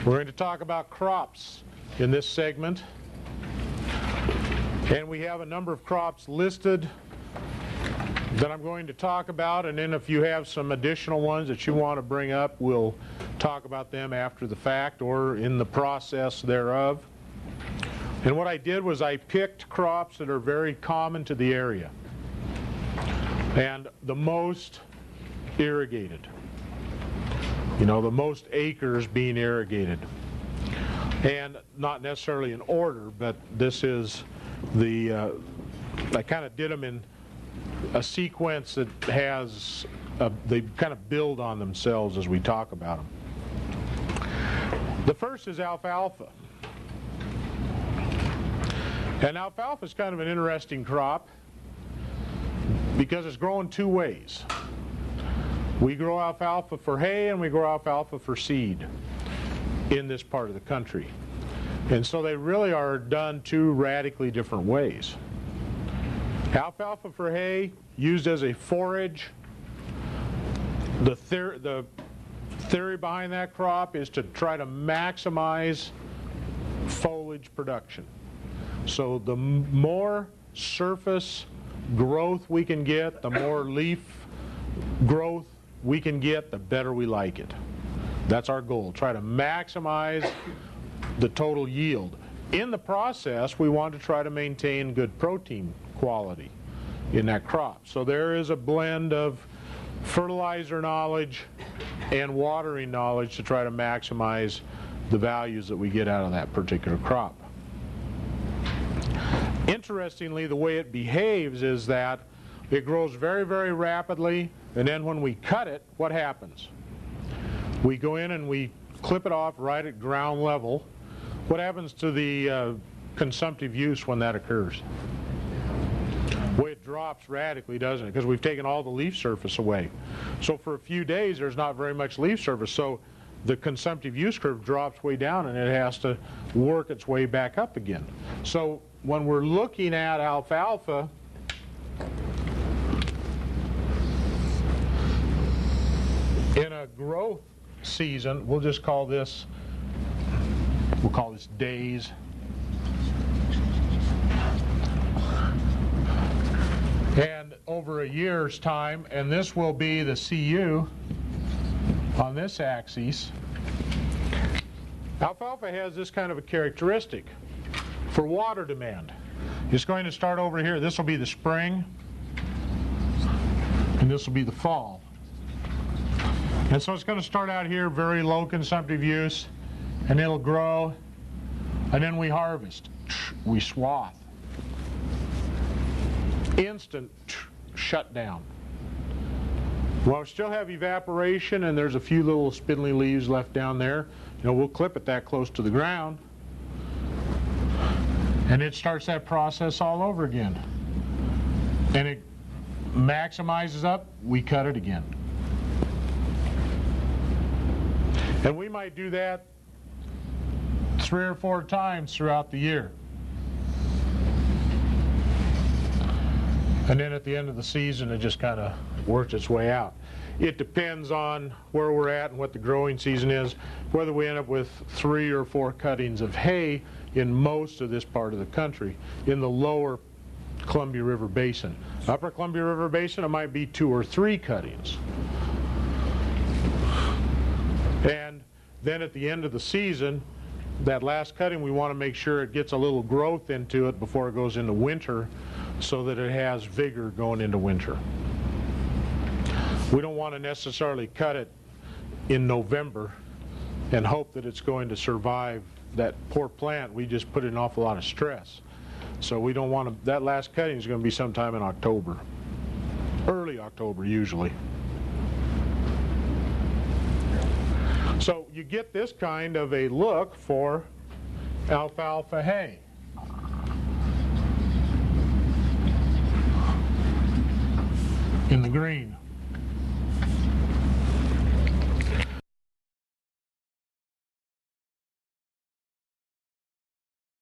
We're going to talk about crops in this segment, and we have a number of crops listed that I'm going to talk about, and then if you have some additional ones that you want to bring up, we'll talk about them after the fact or in the process thereof. And what I did was I picked crops that are very common to the area and the most irrigated. You know, the most acres being irrigated. And not necessarily in order, but this is the, I kind of did them in a sequence that has, they kind of build on themselves as we talk about them. The first is alfalfa. And alfalfa is kind of an interesting crop because it's grown two ways. We grow alfalfa for hay and we grow alfalfa for seed in this part of the country. And so they really are done two radically different ways. Alfalfa for hay, used as a forage. The theory behind that crop is to try to maximize foliage production. So the more surface growth we can get, the more leaf growth we can get, the better we like it. That's our goal, try to maximize the total yield. In the process, we want to try to maintain good protein quality in that crop. So there is a blend of fertilizer knowledge and watering knowledge to try to maximize the values that we get out of that particular crop. Interestingly, the way it behaves is that it grows very, very rapidly, and then when we cut it, what happens? We go in and we clip it off right at ground level. What happens to the consumptive use when that occurs? Well, it drops radically, doesn't it? Because we've taken all the leaf surface away. So for a few days, there's not very much leaf surface. So the consumptive use curve drops way down, and it has to work its way back up again. So when we're looking at alfalfa, in a growth season, we'll just call this, we'll call this days. And over a year's time, and this will be the CU on this axis, alfalfa has this kind of a characteristic for water demand. It's going to start over here. This will be the spring, and this will be the fall. And so it's going to start out here, very low consumptive use, and it'll grow, and then we harvest. We swath. Instant shutdown. Well, we still have evaporation, and there's a few little spindly leaves left down there. You know, we'll clip it that close to the ground, and it starts that process all over again. And it maximizes up, we cut it again. And we might do that 3 or 4 times throughout the year. And then at the end of the season, it just kind of works its way out. It depends on where we're at and what the growing season is, whether we end up with 3 or 4 cuttings of hay in most of this part of the country, in the lower Columbia River Basin. Upper Columbia River Basin, it might be 2 or 3 cuttings. And then at the end of the season, that last cutting, we want to make sure it gets a little growth into it before it goes into winter, so that it has vigor going into winter. We don't want to necessarily cut it in November and hope that it's going to survive that poor plant. We just put in an awful lot of stress. So we don't want to, that last cutting is going to be sometime in October, early October usually. So you get this kind of a look for alfalfa hay. In the green.